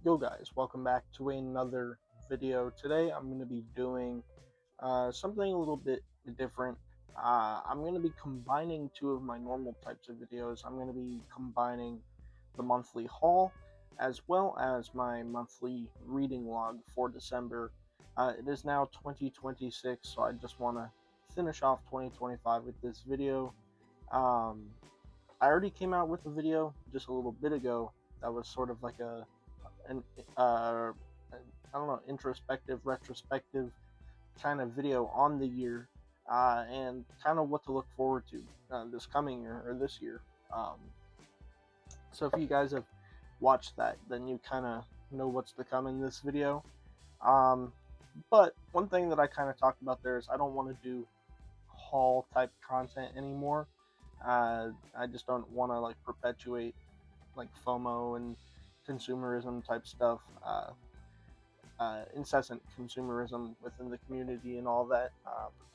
Yo guys, welcome back to another video. Today I'm going to be doing something a little bit different. I'm going to be combining two of my normal types of videos. I'm going to be combining the monthly haul as well as my monthly reading log for December. It is now 2026, so I just want to finish off 2025 with this video. I already came out with a video just a little bit ago that was sort of like an I don't know, introspective, retrospective kind of video on the year, and kind of what to look forward to this coming year or this year. So if you guys have watched that, then you kind of know what's to come in this video. But one thing that I kind of talked about there is I don't want to do haul type content anymore. I just don't want to like perpetuate like FOMO and consumerism type stuff, incessant consumerism within the community and all that,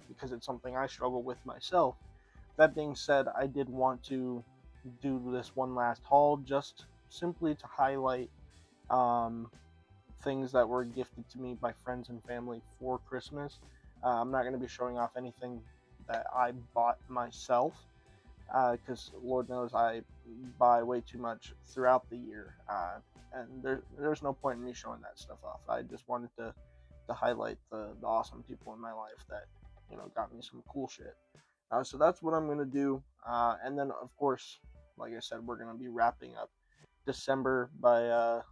because it's something I struggle with myself. That being said, I did want to do this one last haul just simply to highlight things that were gifted to me by friends and family for Christmas. I'm not going to be showing off anything that I bought myself, because Lord knows I buy way too much throughout the year, and there's no point in me showing that stuff off. I just wanted to highlight the awesome people in my life that got me some cool shit. So that's what I'm gonna do, and then of course, like I said, we're gonna be wrapping up December by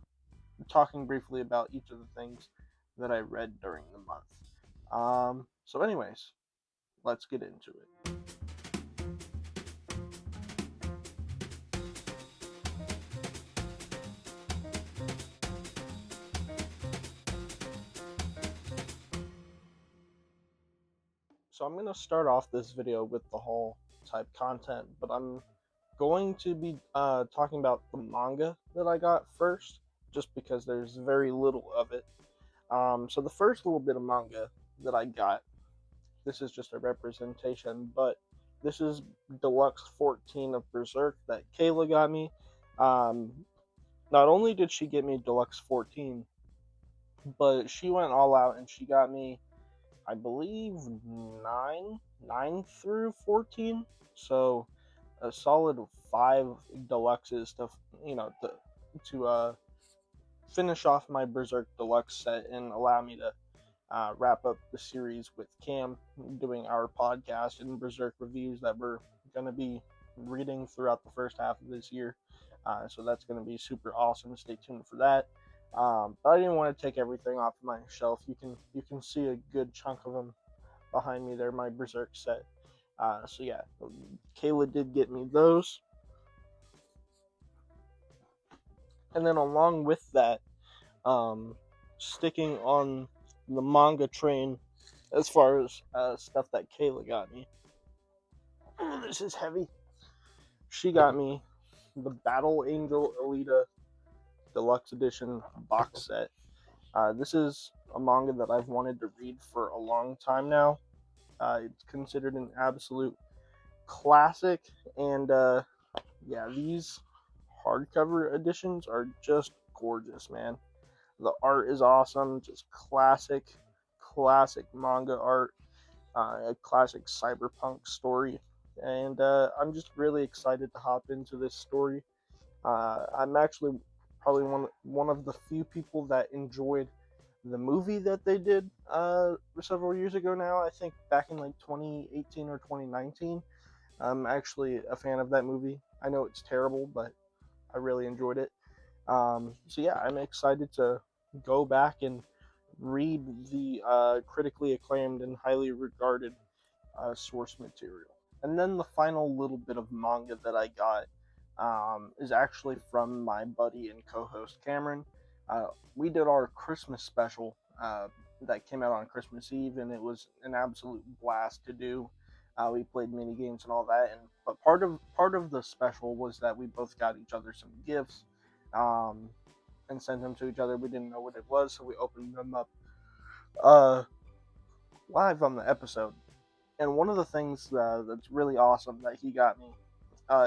talking briefly about each of the things that I read during the month. So anyways, let's get into it. So I'm going to start off this video with the haul type content, but I'm going to be talking about the manga that I got first, just because there's very little of it. So the first little bit of manga that I got, this is just a representation, but this is Deluxe 14 of Berserk that Kayla got me. Not only did she get me Deluxe 14, but she went all out and she got me, I believe, 9 through 14. So a solid 5 deluxes to finish off my Berserk Deluxe set and allow me to wrap up the series with Cam, doing our podcast and Berserk reviews that we're going to be reading throughout the first half of this year. So that's going to be super awesome. Stay tuned for that. But I didn't want to take everything off my shelf. You can see a good chunk of them behind me there, my Berserk set. So yeah, Kayla did get me those. And then along with that, sticking on the manga train as far as stuff that Kayla got me. Oh, this is heavy. She got me the Battle Angel Alita Deluxe Edition box set. This is a manga that I've wanted to read for a long time now. It's considered an absolute classic, and yeah, these hardcover editions are just gorgeous, man. The art is awesome, just classic manga art, a classic cyberpunk story, and I'm just really excited to hop into this story. I'm actually probably one of the few people that enjoyed the movie that they did several years ago now. I think back in like 2018 or 2019. I'm actually a fan of that movie. I know it's terrible, but I really enjoyed it. So yeah, I'm excited to go back and read the critically acclaimed and highly regarded source material. And then the final little bit of manga that I got is actually from my buddy and co-host Cameron. We did our Christmas special that came out on Christmas Eve, and it was an absolute blast to do. We played mini games and all that, but part of the special was that we both got each other some gifts, and sent them to each other. We didn't know what it was, so we opened them up live on the episode. And one of the things that's really awesome that he got me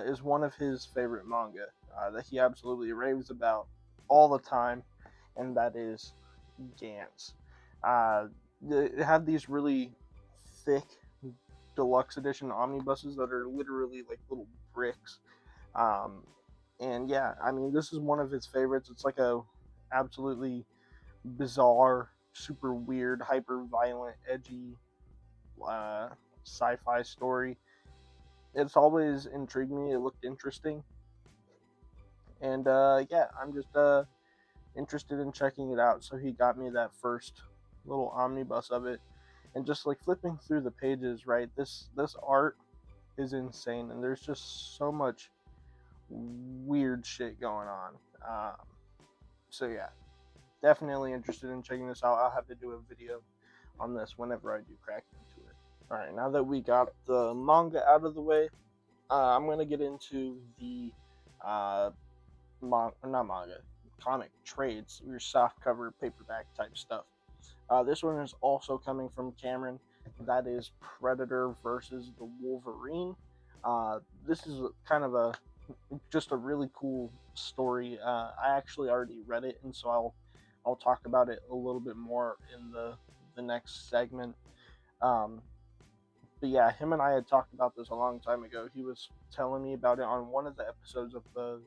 is one of his favorite manga that he absolutely raves about all the time. and that is Gans. It had these really thick deluxe edition omnibuses that are literally like little bricks. And yeah, I mean, this is one of his favorites. It's like a absolutely bizarre, super weird, hyper violent, edgy sci-fi story. It's always intrigued me. It looked interesting, and yeah, I'm just interested in checking it out. So he got me that first little omnibus of it, and just like flipping through the pages, right? This art is insane, and there's just so much weird shit going on. So yeah, definitely interested in checking this out. I'll have to do a video on this whenever I do crack into it. All right, now that we got the manga out of the way, I'm gonna get into the not manga, comic trades, your soft cover paperback type stuff. This one is also coming from Cameron. That is Predator versus the Wolverine. This is kind of just a really cool story. I actually already read it, and so I'll talk about it a little bit more in the next segment. But yeah, him and I had talked about this a long time ago. He was telling me about it on one of the episodes of the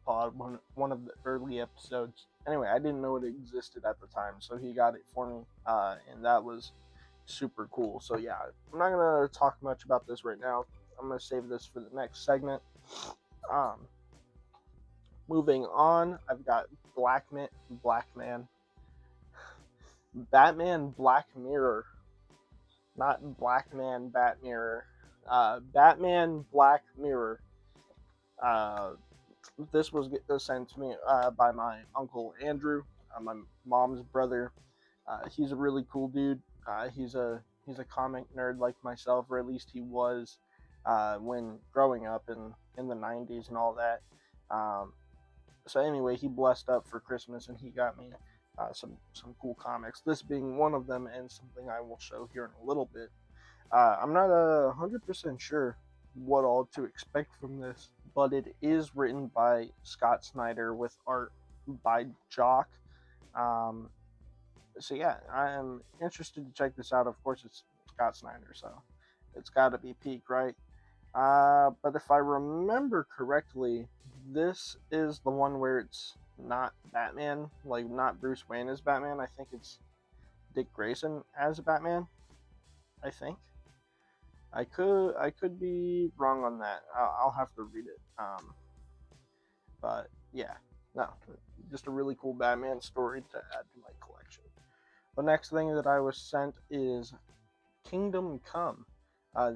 pod, one of the early episodes. Anyway, I didn't know it existed at the time, so he got it for me, and that was super cool. So yeah, I'm not gonna talk much about this right now. I'm gonna save this for the next segment. Moving on, I've got Batman Black Mirror, not Blackman Bat Mirror, Batman Black Mirror. This was sent to me by my uncle Andrew, my mom's brother. He's a really cool dude. He's a comic nerd like myself, or at least he was when growing up in the 90s and all that. So anyway, he blessed up for Christmas and he got me some cool comics. This being one of them, and something I will show here in a little bit. I'm not 100% sure what all to expect from this, but it is written by Scott Snyder with art by Jock. So yeah, I am interested to check this out. Of course, it's Scott Snyder, so it's got to be peak, right? But if I remember correctly, this is the one where it's not Batman, like not Bruce Wayne as Batman. I think it's Dick Grayson as Batman. I think. I could be wrong on that. I'll have to read it. But yeah, no, just a really cool Batman story to add to my collection. The next thing that I was sent is Kingdom Come.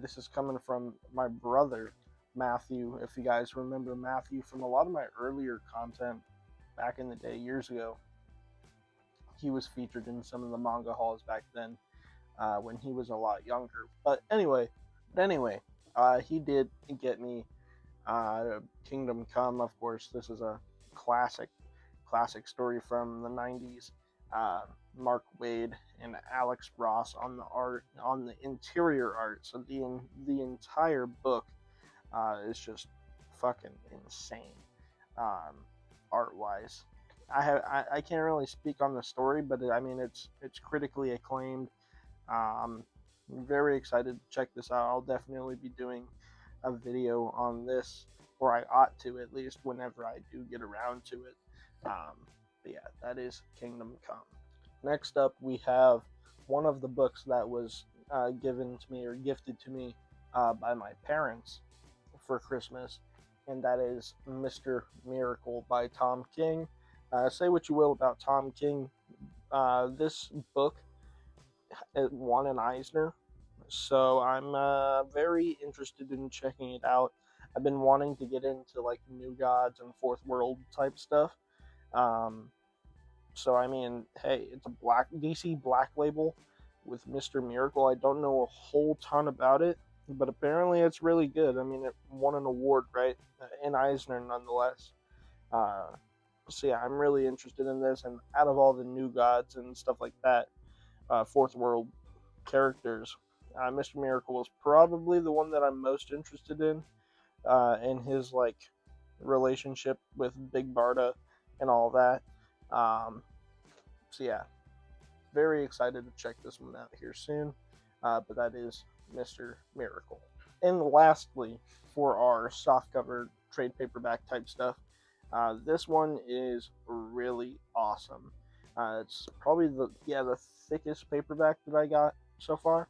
This is coming from my brother Matthew. If you guys remember Matthew from a lot of my earlier content back in the day, years ago, he was featured in some of the manga hauls back then when he was a lot younger. But anyway, he did get me Kingdom Come. Of course, this is a classic story from the 90s. Mark Waid and Alex Ross on the art, on the interior art. So the entire book is just fucking insane, art wise. I can't really speak on the story, but I mean it's critically acclaimed. I'm very excited to check this out. I'll definitely be doing a video on this, or I ought to at least whenever I do get around to it. But yeah, that is Kingdom Come. Next up, we have one of the books that was given to me or gifted to me by my parents for Christmas, and that is Mr. Miracle by Tom King. Say what you will about Tom King. This book it won an Eisner, so I'm very interested in checking it out. I've been wanting to get into like New Gods and Fourth World type stuff. So I mean, hey, it's a DC Black Label with Mr. Miracle. I don't know a whole ton about it, but apparently it's really good. I mean, it won an award, right? An Eisner, nonetheless. So yeah, I'm really interested in this. And out of all the New Gods and stuff like that, Fourth World characters, Mr. Miracle is probably the one that I'm most interested in his like relationship with Big Barda and all that. So yeah, very excited to check this one out here soon. But that is Mr. Miracle. And lastly, for our softcover trade paperback type stuff, this one is really awesome. It's probably the thickest paperback that I got so far.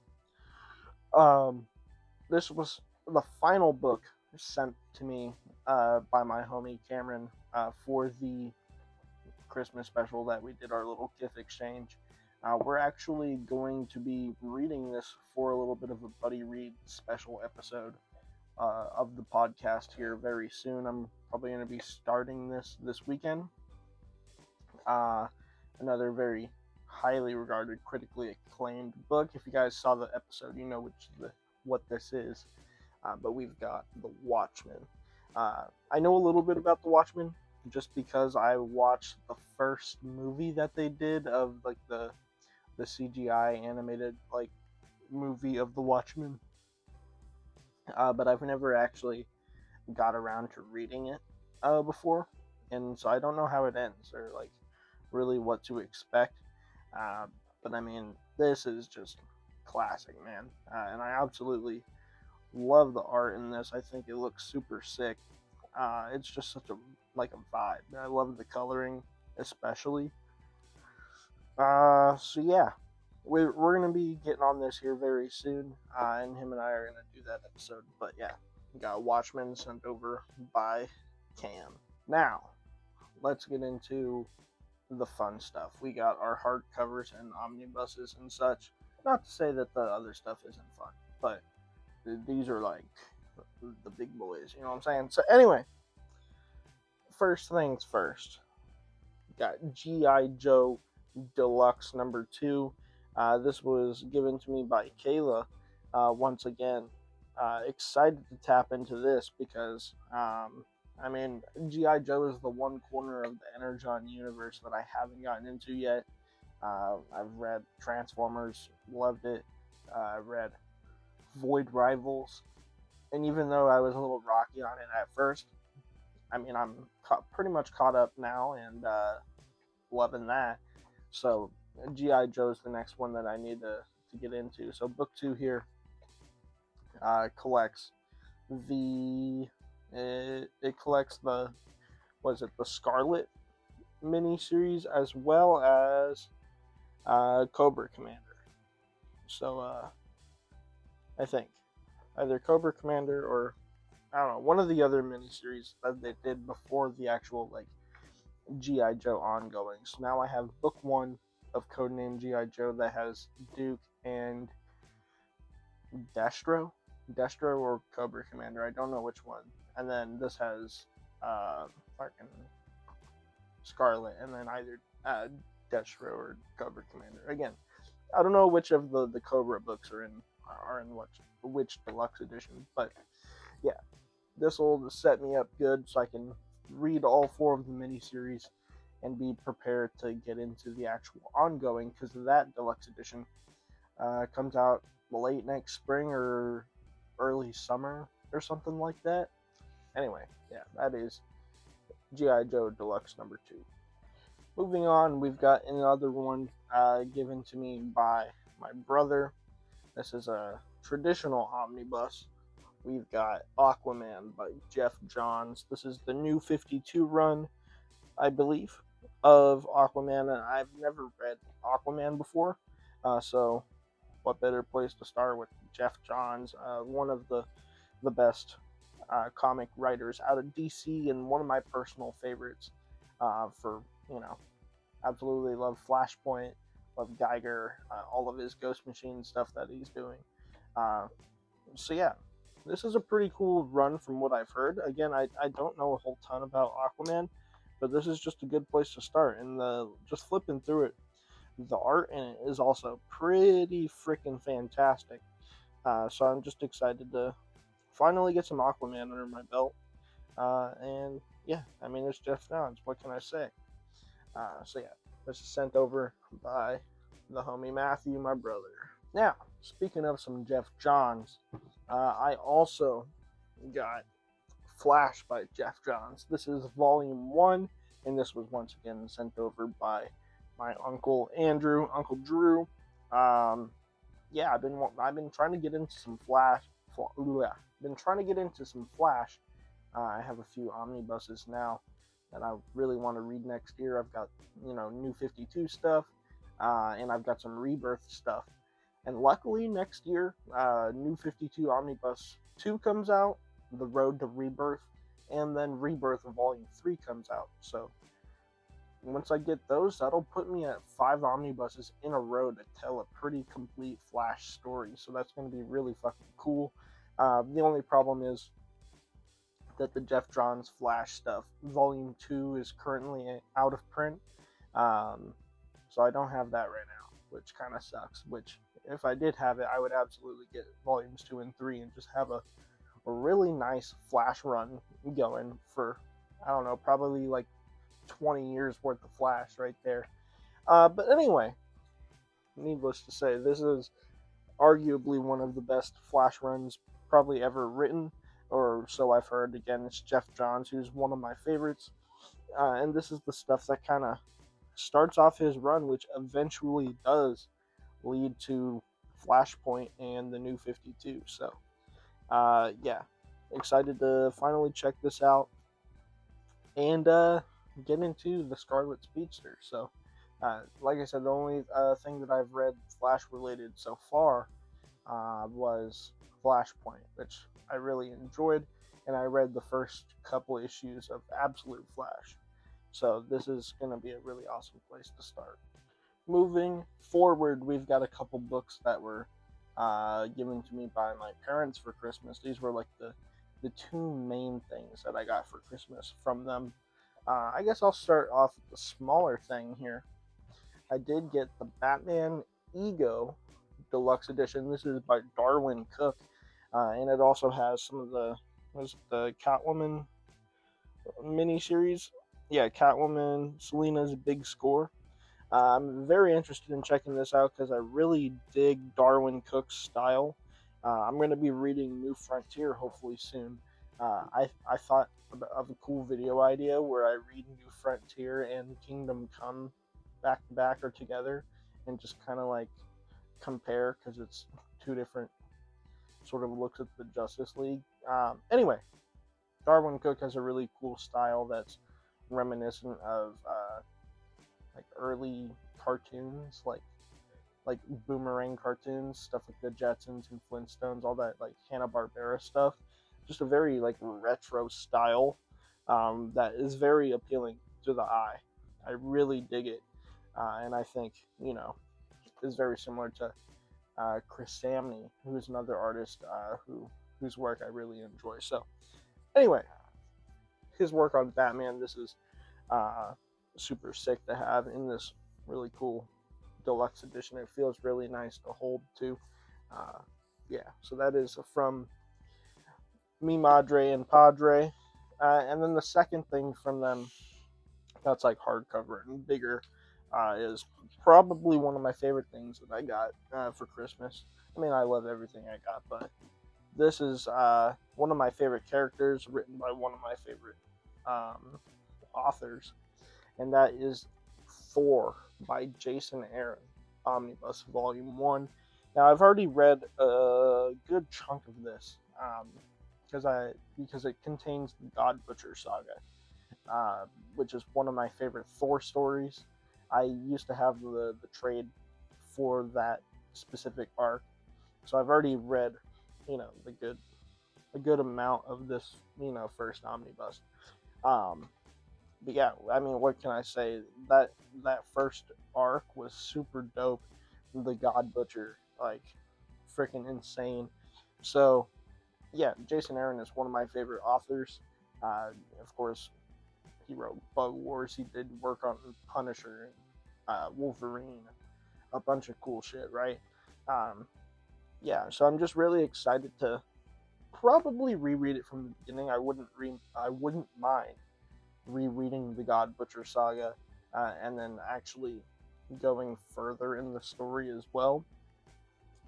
This was the final book sent to me by my homie Cameron for the Christmas special that we did our little gift exchange. We're actually going to be reading this for a little bit of a buddy read special episode of the podcast here very soon. I'm probably going to be starting this weekend. Another very highly regarded, critically acclaimed book. If you guys saw the episode, you know what this is. But we've got The Watchmen. I know a little bit about The Watchmen just because I watched the first movie that they did of like the CGI animated like movie of The Watchmen. But I've never actually got around to reading it before, and so I don't know how it ends or like really what to expect. But I mean, this is just classic, man, and I absolutely love the art in this. I think it looks super sick. It's just such a vibe. I love the coloring, especially. So yeah, we're gonna be getting on this here very soon, and him and I are gonna do that episode. But yeah, we got Watchmen sent over by Cam. Now, let's get into the fun stuff. We got our hardcovers and omnibuses and such. Not to say that the other stuff isn't fun, but these are like the big boys, you know what I'm saying? So anyway, first things first, got G.I. Joe Deluxe number 2. This was given to me by Kayla. Once again, excited to tap into this because I mean, G.I. Joe is the one corner of the Energon universe that I haven't gotten into yet. I've read Transformers, loved it. I've read Void Rivals, and even though I was a little rocky on it at first, I mean, I'm pretty much caught up now and loving that. So G.I. Joe's the next one that I need to get into. So book 2 here collects it collects the Scarlet miniseries as well as Cobra Commander. So I think either Cobra Commander or I don't know, one of the other miniseries that they did before the actual like G.I. Joe ongoing. So now I have book 1 of Codename G.I. Joe that has Duke and Destro or Cobra Commander. I don't know which one. And then this has fucking Scarlet, and then either Destro or Cobra Commander. Again, I don't know which of the Cobra books are in which deluxe edition, but yeah, this will set me up good so I can read all 4 of the miniseries and be prepared to get into the actual ongoing, because that deluxe edition comes out late next spring or early summer or something like that. Anyway, yeah, that is G.I. Joe Deluxe number 2. Moving on, we've got another one given to me by my brother. This is a traditional omnibus. We've got Aquaman by Jeff Johns. This is the new 52 run, I believe, of Aquaman, and I've never read Aquaman before, so what better place to start with Jeff Johns, one of the best comic writers out of DC, and one of my personal favorites for, absolutely love Flashpoint, love Geiger, all of his Ghost Machine stuff that he's doing. So yeah, this is a pretty cool run from what I've heard. Again, I don't know a whole ton about Aquaman, but this is just a good place to start. And just flipping through it, the art in it is also pretty freaking fantastic. So I'm just excited to finally get some Aquaman under my belt. And yeah, I mean, it's Jeff Johns. What can I say? So yeah, this is sent over by the homie Matthew, my brother. Now, speaking of some Jeff Johns, I also got Flash by Jeff Johns. This is volume 1, and this was once again sent over by my Uncle Andrew, Uncle Drew. Yeah, I've been trying to get into some Flash. Been trying to get into some Flash. I have a few omnibuses now that I really want to read next year. I've got New 52 stuff, and I've got some Rebirth stuff. And luckily, next year, New 52 Omnibus 2 comes out, The Road to Rebirth, and then Rebirth Volume 3 comes out. So once I get those, that'll put me at 5 omnibuses in a row to tell a pretty complete Flash story. So that's going to be really fucking cool. The only problem is that the Jeff Johns Flash stuff, Volume 2, is currently out of print. So I don't have that right now, which kind of sucks. Which, if I did have it, I would absolutely get Volumes 2 and 3 and just have a really nice Flash run going for, I don't know, probably like 20 years worth of Flash right there. But anyway, needless to say, this is arguably one of the best Flash runs probably ever written, or so I've heard. Again, it's Jeff Johns, who's one of my favorites. And this is the stuff that kind of starts off his run, which eventually does lead to Flashpoint and the New 52. So, yeah, excited to finally check this out and get into the Scarlet Speedster. So, like I said, the only thing that I've read Flash related so far was Flashpoint, which I really enjoyed, and I read the first couple issues of Absolute Flash. So this is going to be a really awesome place to start. Moving forward, we've got a couple books that were given to me by my parents for Christmas. These were like the two main things that I got for Christmas from them. I guess I'll start off with the smaller thing here. I did get the Batman Ego Deluxe Edition. This is by Darwin Cook, and it also has some of the Catwoman miniseries. Yeah, Catwoman, Selina's Big Score. I'm very interested in checking this out because I really dig Darwin Cook's style. I'm going to be reading New Frontier hopefully soon. I thought of a cool video idea where I read New Frontier and Kingdom Come back to back or together, and just kind of like compare, because it's two different sort of looks at the Justice League. Anyway, Darwin Cook has a really cool style that's reminiscent of like early cartoons, like Boomerang cartoons, stuff like the Jetsons and Flintstones, all that like Hanna-Barbera stuff. Just a very like retro style that is very appealing to the eye. I really dig it, and I think is very similar to Chris Samney, who's another artist whose work I really enjoy. So anyway, his work on Batman, this is super sick to have in this really cool deluxe edition. It feels really nice to hold too. Yeah, so that is from Mi Madre and Padre. And then the second thing from them that's like hardcover and bigger is probably one of my favorite things that I got for Christmas. I mean, I love everything I got, but this is one of my favorite characters written by one of my favorite authors, and that is Thor by Jason Aaron, Omnibus Volume 1. Now, I've already read a good chunk of this because it contains the God Butcher saga, which is one of my favorite Thor stories. I used to have the trade for that specific arc, so I've already read, a good amount of this, first omnibus. But yeah, I mean, what can I say? That first arc was super dope. The God Butcher, like, freaking insane. So, yeah, Jason Aaron is one of my favorite authors. Of course, he wrote Bug Wars. He did work on Punisher, Wolverine, a bunch of cool shit, right? Yeah, so I'm just really excited to probably reread it from the beginning. I wouldn't mind rereading the God Butcher saga, and then actually going further in the story as well.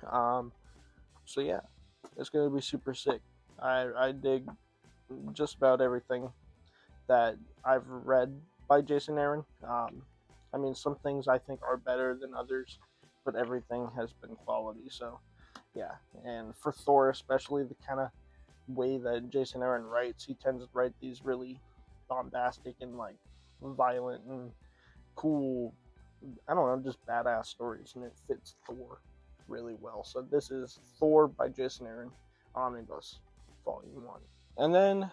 So yeah, it's gonna be super sick. I dig just about everything that I've read by Jason Aaron. I mean, some things I think are better than others, but everything has been quality. So, yeah. And for Thor, especially the kind of way that Jason Aaron writes, he tends to write these really bombastic and like violent and cool, I don't know, just badass stories, and it fits Thor really well. So this is Thor by Jason Aaron, Omnibus, Volume 1. And then,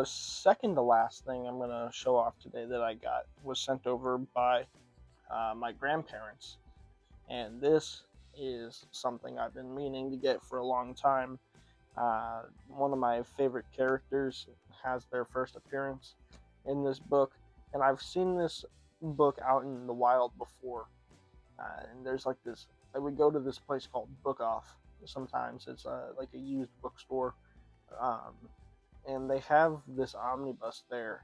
second to last thing I'm going to show off today that I got was sent over by my grandparents. And this is something I've been meaning to get for a long time. One of my favorite characters has their first appearance in this book, and I've seen this book out in the wild before. And there's like this, I would go to this place called Book Off sometimes. It's like a used bookstore, and they have this omnibus there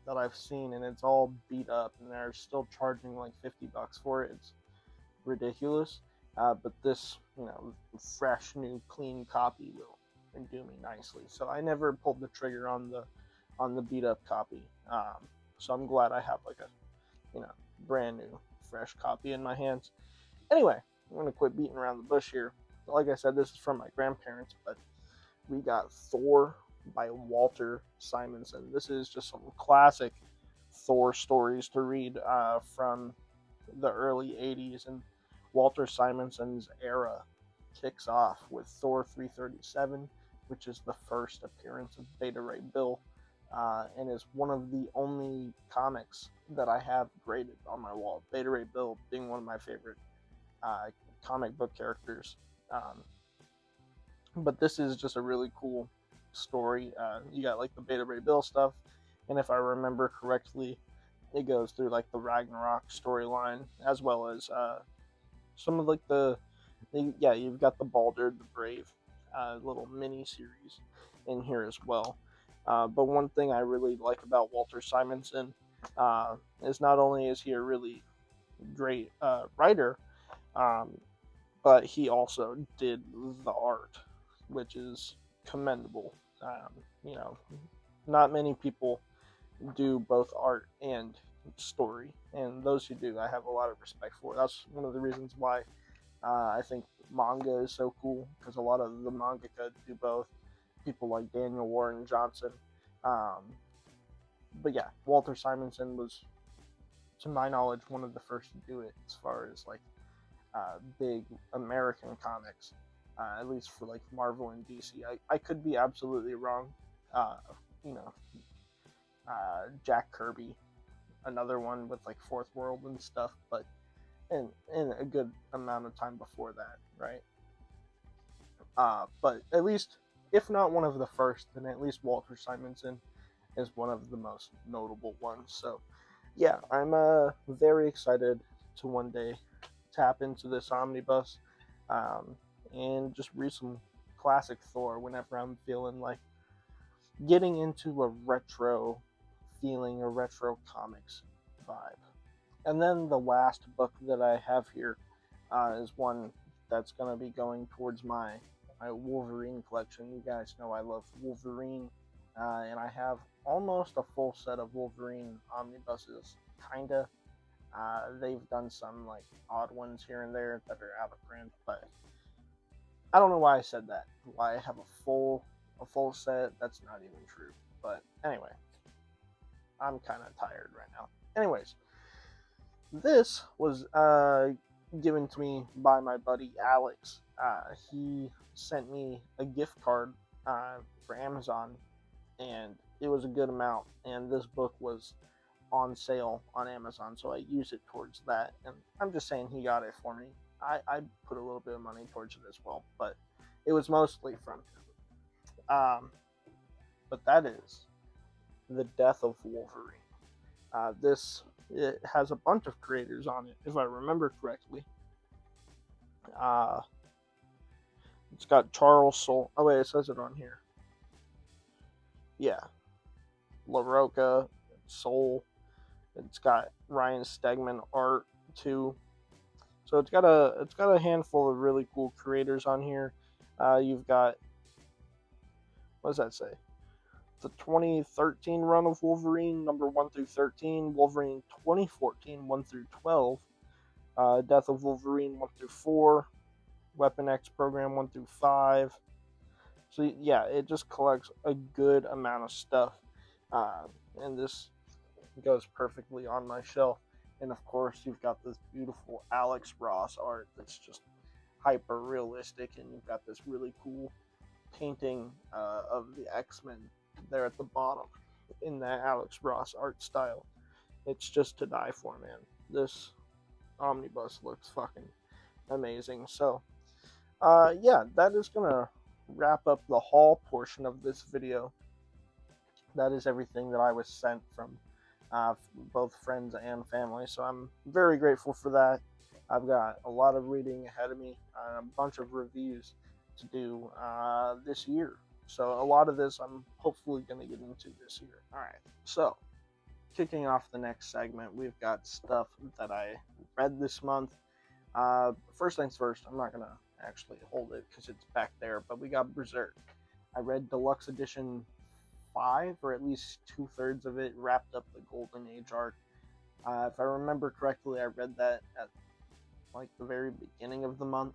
that I've seen, and it's all beat up, and they're still charging like $50 for it. It's ridiculous. But this, fresh, new, clean copy will do me nicely. So I never pulled the trigger on the beat up copy. So I'm glad I have like a, brand new, fresh copy in my hands. Anyway, I'm gonna quit beating around the bush here. Like I said, this is from my grandparents, but we got Thor by Walter Simonson. This is just some classic Thor stories to read from the early 80s, and Walter Simonson's era kicks off with Thor 337, which is the first appearance of Beta Ray Bill, and is one of the only comics that I have graded on my wall. Beta Ray Bill being one of my favorite comic book characters. But this is just a really cool story. You got like the Beta Ray Bill stuff, and if I remember correctly, it goes through like the Ragnarok storyline, as well as some of like you've got the Balder the Brave little mini series in here as well. But one thing I really like about Walter Simonson is not only is he a really great writer, but he also did the art, which is commendable. Not many people do both art and story, and those who do, I have a lot of respect for. That's one of the reasons why I think manga is so cool, because a lot of the mangaka do both. People like Daniel Warren Johnson. But yeah, Walter Simonson was, to my knowledge, one of the first to do it as far as like big American comics, at least for like Marvel and DC. I could be absolutely wrong. Jack Kirby, another one with like Fourth World and stuff, but in a good amount of time before that, right? But at least, if not one of the first, then at least Walter Simonson is one of the most notable ones. So yeah, I'm very excited to one day tap into this omnibus and just read some classic Thor whenever I'm feeling like getting into a retro feeling, a retro comics vibe. And then the last book that I have here is one that's going to be going towards my Wolverine collection. You guys know I love Wolverine, and I have almost a full set of Wolverine omnibuses, kinda. They've done some like odd ones here and there that are out of print, but I don't know why I said that. Why I have a full set? That's not even true. But anyway, I'm kind of tired right now. Anyways, this was given to me by my buddy Alex. He sent me a gift card for Amazon, and it was a good amount. And this book was on sale on Amazon, so I used it towards that. And I'm just saying he got it for me. I put a little bit of money towards it as well, but it was mostly from him. But that is The Death of Wolverine. It has a bunch of creators on it, if I remember correctly. It's got Charles Soule. Oh wait, it says it on here. Yeah, LaRocca, Soule. It's got Ryan Stegman art too. So it's got a handful of really cool creators on here. You've got, what does that say? the 2013 run of Wolverine, number 1 through 13, Wolverine 2014, 1 through 12, Death of Wolverine 1 through 4, Weapon X Program 1 through 5. So yeah, it just collects a good amount of stuff, and this goes perfectly on my shelf. And of course, you've got this beautiful Alex Ross art that's just hyper realistic, and you've got this really cool painting of the X-Men there at the bottom in that Alex Ross art style. It's just to die for, man. This omnibus looks fucking amazing. So yeah, that is gonna wrap up the haul portion of this video. That is everything that I was sent from both friends and family, so I'm very grateful for that. I've got a lot of reading ahead of me, and a bunch of reviews to do this year. So a lot of this I'm hopefully going to get into this year. Alright, so kicking off the next segment, we've got stuff that I read this month. First things first, I'm not going to actually hold it because it's back there, but we got Berserk. I read Deluxe Edition 5, or at least 2/3 of it, wrapped up the Golden Age arc. If I remember correctly, I read that at like the very beginning of the month.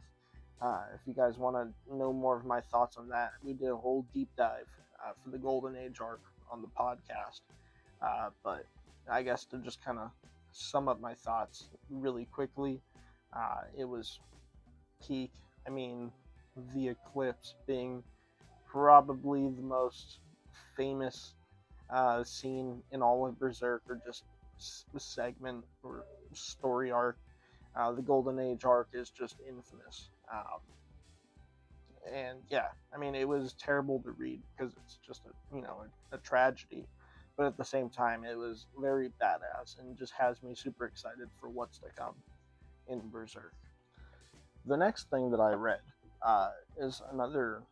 If you guys want to know more of my thoughts on that, we did a whole deep dive for the Golden Age arc on the podcast. But I guess to just kind of sum up my thoughts really quickly, it was peak. I mean, the Eclipse being probably the most famous scene in all of Berserk, or just segment or story arc. The Golden Age arc is just infamous. And yeah, I mean, it was terrible to read because it's just a tragedy, but at the same time, it was very badass and just has me super excited for what's to come in Berserk. The next thing that I read is another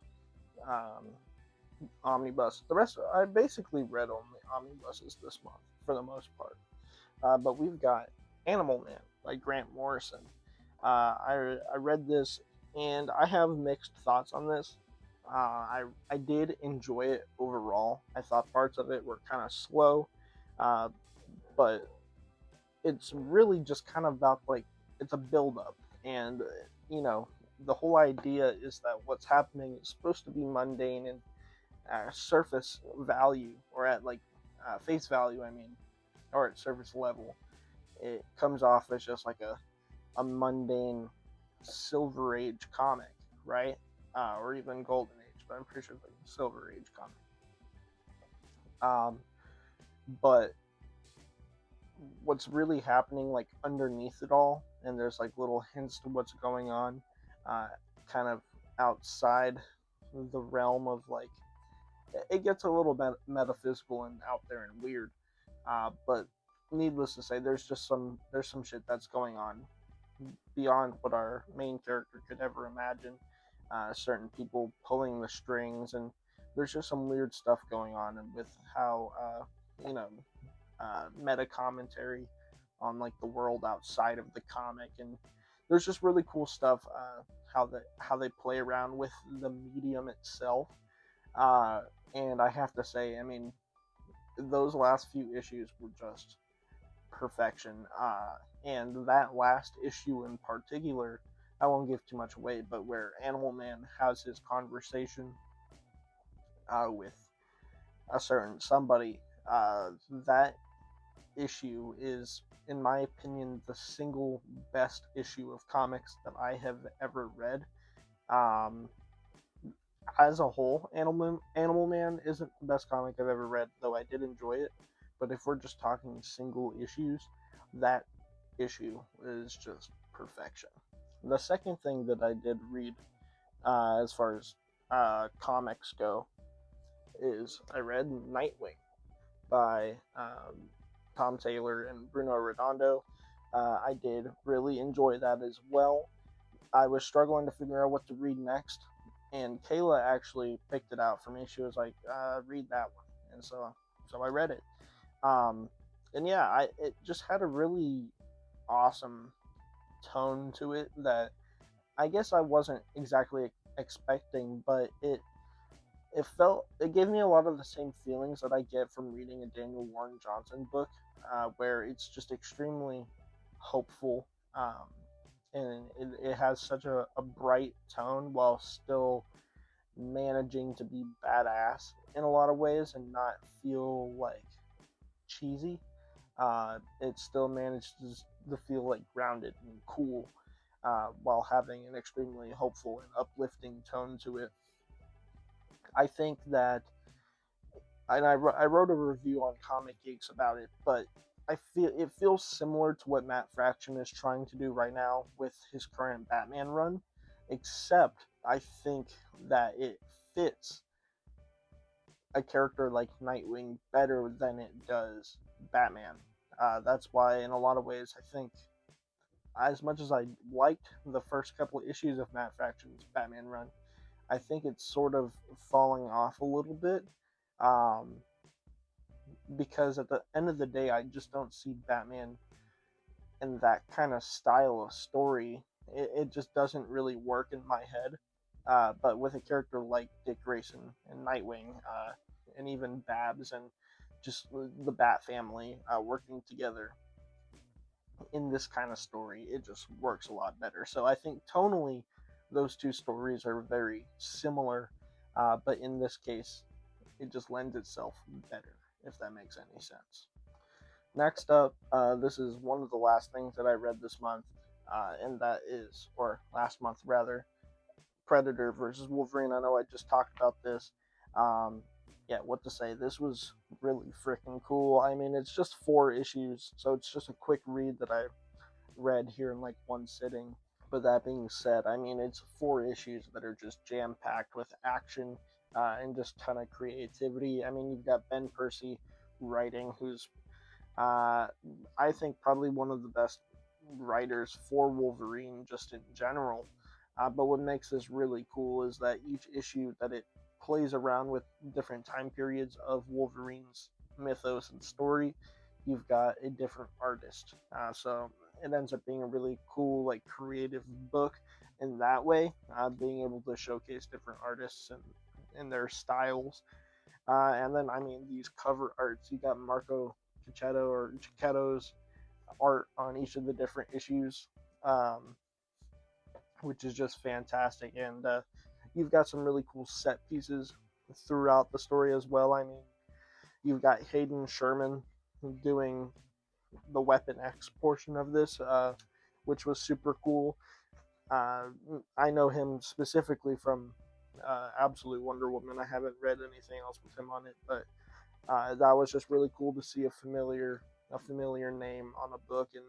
omnibus. The rest, I basically read only omnibuses this month for the most part. But we've got Animal Man by Grant Morrison. I read this, and I have mixed thoughts on this. I did enjoy it overall. I thought parts of it were kind of slow, but it's really just kind of about like it's a build up, and the whole idea is that what's happening is supposed to be mundane and surface value, or at like face value, I mean, or at surface level. It comes off as just like a mundane Silver Age comic, right? Or even Golden Age, but I'm pretty sure it's like a Silver Age comic. But what's really happening like underneath it all, and there's like little hints to what's going on, kind of outside the realm of like, it gets a little bit metaphysical and out there and weird, but needless to say, there's some shit that's going on beyond what our main character could ever imagine. Certain people pulling the strings, and there's just some weird stuff going on, and with how meta commentary on like the world outside of the comic, and there's just really cool stuff. How they play around with the medium itself. And I have to say, I mean, those last few issues were just perfection. And that last issue in particular, I won't give too much away, but where Animal Man has his conversation with a certain somebody, that issue is, in my opinion, the single best issue of comics that I have ever read. As a whole, Animal Man isn't the best comic I've ever read, though I did enjoy it. But if we're just talking single issues, that issue is just perfection. The second thing that I did read, as far as comics go, is I read Nightwing by Tom Taylor and Bruno Redondo. I did really enjoy that as well. I was struggling to figure out what to read next, and Kayla actually picked it out for me. She was like, read that one. And so I read it. And yeah, it just had a really awesome tone to it that I guess I wasn't exactly expecting, but it it gave me a lot of the same feelings that I get from reading a Daniel Warren Johnson book, where it's just extremely hopeful, and it has such a bright tone while still managing to be badass in a lot of ways and not feel like cheesy. It still manages to feel like grounded and cool, while having an extremely hopeful and uplifting tone to it. I think that, and I wrote a review on Comic Geeks about it, but I feel it feels similar to what Matt Fraction is trying to do right now with his current Batman run, except I think that it fits a character like Nightwing better than it does Batman. That's why, in a lot of ways, I think, as much as I liked the first couple of issues of Matt Fraction's Batman run, I think it's sort of falling off a little bit, um, because at the end of the day, I just don't see Batman in that kind of style of story. It just doesn't really work in my head. But with a character like Dick Grayson and Nightwing, and even Babs and just the Bat family working together in this kind of story, it just works a lot better. So I think tonally, those two stories are very similar, but in this case, it just lends itself better, if that makes any sense. Next up, this is one of the last things that I read this month, and that is, or last month rather, Predator versus Wolverine. I know I just talked about this. Yeah, what to say? This was really freaking cool. I mean, it's just 4 issues, so it's just a quick read that I read here in like one sitting. But that being said, I mean, it's 4 issues that are just jam packed with action, and just ton of creativity. I mean, you've got Ben Percy writing, who's, I think, probably one of the best writers for Wolverine just in general. But what makes this really cool is that each issue that it plays around with different time periods of Wolverine's mythos and story, you've got a different artist. So it ends up being a really cool, like, creative book in that way, being able to showcase different artists and their styles. And then, I mean, these cover arts, you got Marco Cicchetto's art on each of the different issues, which is just fantastic. And you've got some really cool set pieces throughout the story as well. I mean, you've got Hayden Sherman doing the Weapon X portion of this, which was super cool. I know him specifically from Absolute Wonder Woman. I haven't read anything else with him on it, but that was just really cool to see a familiar name on a book and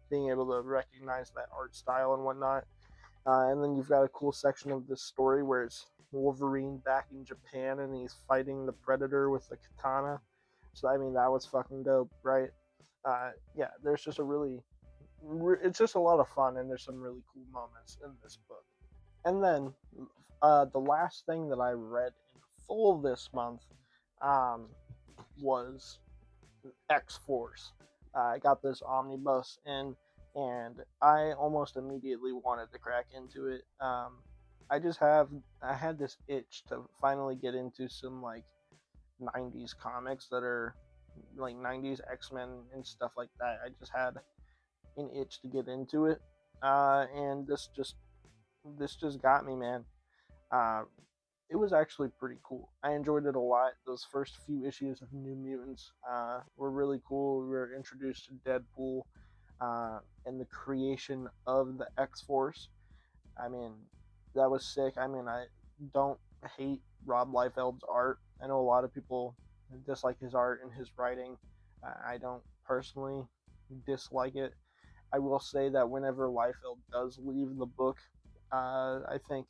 being able to recognize that art style and whatnot. And then you've got a cool section of this story where it's Wolverine back in Japan and he's fighting the Predator with the katana. So I mean, that was fucking dope, right? Yeah, there's just it's just a lot of fun, and there's some really cool moments in this book. And then the last thing that I read in full this month, was X-Force. I got this omnibus in, and I almost immediately wanted to crack into it. I had this itch to finally get into some like 90s comics that are like 90s X-Men and stuff like that. I just had an itch to get into it, and this just got me, man. Uh, it was actually pretty cool. I enjoyed it a lot. Those first few issues of New Mutants were really cool. We were introduced to Deadpool, and the creation of the X Force. I mean, that was sick. I mean, I don't hate Rob Liefeld's art. I know a lot of people dislike his art and his writing. I don't personally dislike it. I will say that whenever Liefeld does leave the book, I think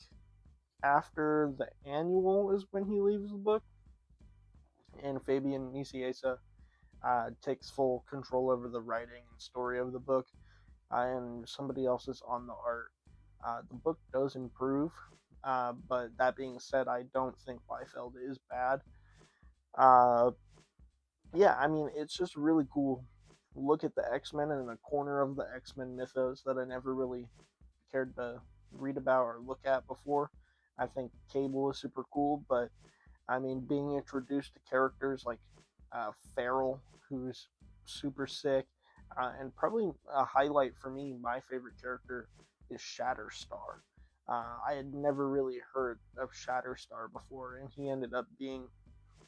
after the annual is when he leaves the book, and Fabian Nicieza takes full control over the writing and story of the book, and somebody else is on the art. The book does improve, but that being said, I don't think Liefeld is bad. Uh, yeah, I mean, it's just really cool. Look at the X-Men and a corner of the X-Men mythos that I never really cared to read about or look at before. I think Cable is super cool, but I mean, being introduced to characters like Feral, who's super sick, and probably a highlight for me, my favorite character is Shatterstar. I had never really heard of Shatterstar before, and he ended up being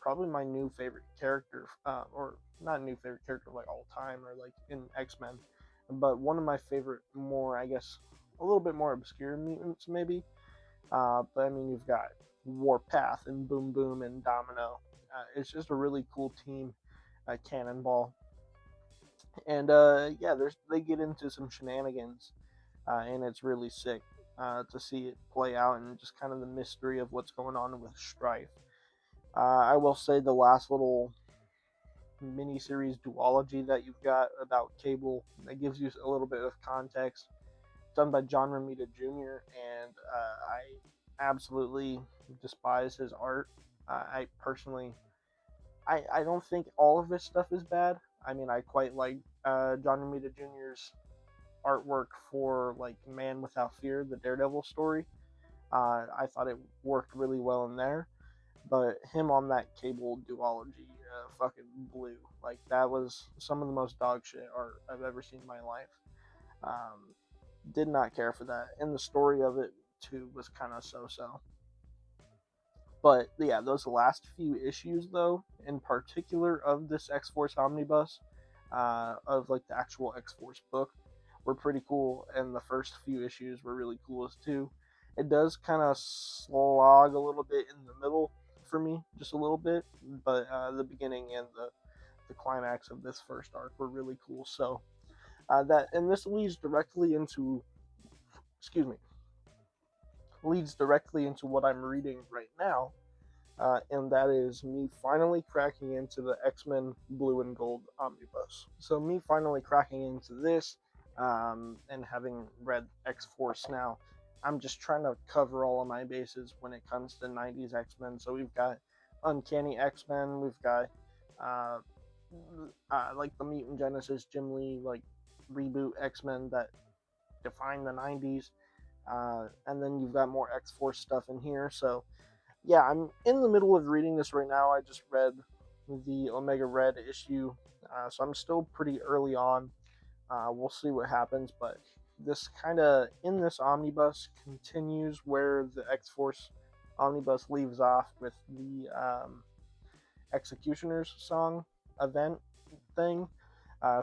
probably my new favorite character, or not new favorite character like all time or like in X-Men, but one of my favorite, more, I guess, a little bit more obscure mutants maybe. But I mean, you've got Warpath and Boom Boom and Domino. It's just a really cool team. Cannonball, and yeah, they get into some shenanigans, and it's really sick to see it play out and just kind of the mystery of what's going on with Strife. I will say the last little mini-series duology that you've got about Cable that gives you a little bit of context. Done by John Romita Jr. and I absolutely despise his art. I personally, I don't think all of his stuff is bad. I mean, I quite like John Romita Jr.'s artwork for like Man Without Fear, the Daredevil story. I thought it worked really well in there, but him on that Cable duology fucking blew. Like that was some of the most dog shit art I've ever seen in my life. Um, did not care for that, and the story of it too was kind of so-so. But yeah, those last few issues, though, in particular of this X-Force omnibus, of like the actual X-Force book, were pretty cool, and the first few issues were really cool too. It does kind of slog a little bit in the middle for me, just a little bit, but the beginning and the climax of this first arc were really cool. So that, and this leads directly into, excuse me, leads directly into what I'm reading right now, and that is me finally cracking into the X-Men Blue and Gold omnibus. So me finally cracking into this, and having read X-Force now, I'm just trying to cover all of my bases when it comes to 90s X-Men. So we've got Uncanny X-Men, we've got uh, like the Mutant Genesis Jim Lee like reboot X-Men that define the 90s, and then you've got more X-Force stuff in here. So yeah, I'm in the middle of reading this right now. I just read the Omega Red issue, so I'm still pretty early on. We'll see what happens, but this kind of, in this omnibus, continues where the X-Force omnibus leaves off with the Executioner's Song event thing.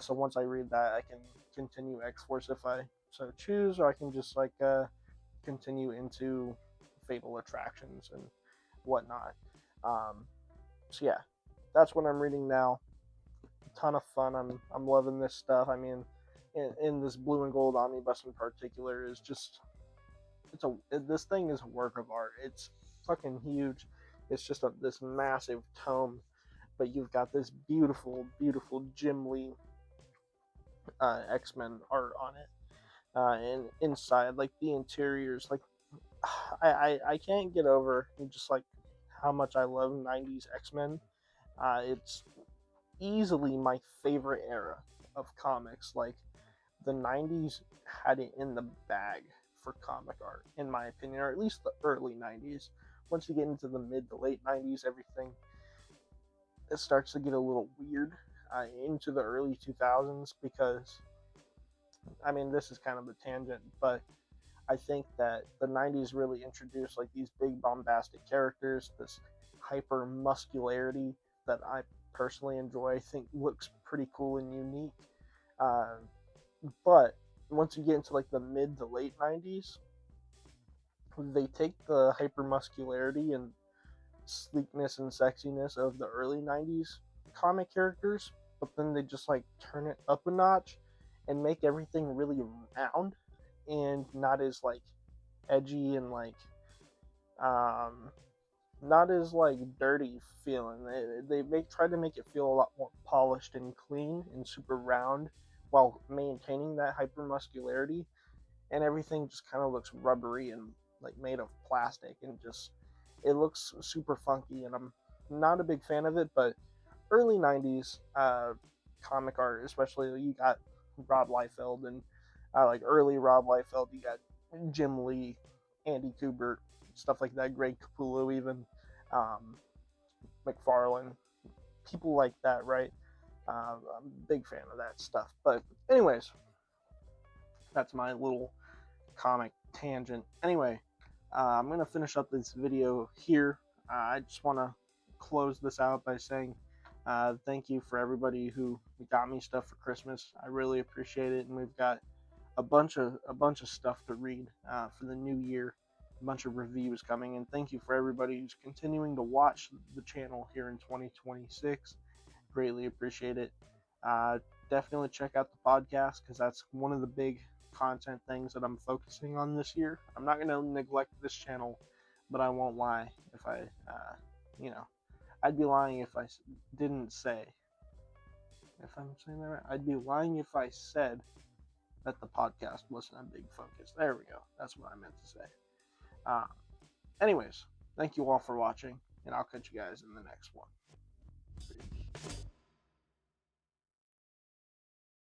So once I read that, I can continue X-Force if I so choose, or I can just like continue into Fatal Attractions and whatnot. So yeah, that's what I'm reading now. A ton of fun. I'm loving this stuff. I mean, in this Blue and Gold omnibus in particular is just, this thing is a work of art. It's fucking huge. It's just this massive tome, but you've got this beautiful, beautiful Jim Lee X-Men art on it, and inside, like the interiors, like I can't get over just like how much I love 90s X-Men. It's easily my favorite era of comics. Like the 90s had it in the bag for comic art, in my opinion, or at least the early 90s. Once you get into the mid to late 90s, everything, it starts to get a little weird into the early 2000s, because I mean, this is kind of a tangent, but I think that the 90s really introduced like these big bombastic characters, this hyper muscularity that I personally enjoy. I think looks pretty cool and unique. Uh, but once you get into like the mid to late 90s, they take the hyper muscularity and sleekness and sexiness of the early 90s comic characters, but then they just like turn it up a notch and make everything really round and not as like edgy and like um not as like dirty feeling. They try to make it feel a lot more polished and clean and super round while maintaining that hyper muscularity, and everything just kind of looks rubbery and like made of plastic, and just it looks super funky, and I'm not a big fan of it. But early 90s comic art, especially, you got Rob Liefeld, and like early Rob Liefeld, you got Jim Lee, Andy Kubert, stuff like that, Greg Capullo even. Um, McFarlane, people like that, right? I'm a big fan of that stuff. But anyways, that's my little comic tangent. Anyway, I'm going to finish up this video here. I just want to close this out by saying thank you for everybody who got me stuff for Christmas. I really appreciate it, and we've got a bunch of stuff to read for the new year. A bunch of reviews coming, and thank you for everybody who's continuing to watch the channel here in 2026. Greatly appreciate it. Definitely check out the podcast, because that's one of the big content things that I'm focusing on this year. I'm not going to neglect this channel, but I won't lie if I, I'd be lying if I didn't say, if I'm saying that right, I'd be lying if I said that the podcast wasn't a big focus. There we go. That's what I meant to say. Anyways, thank you all for watching, and I'll catch you guys in the next one. Peace.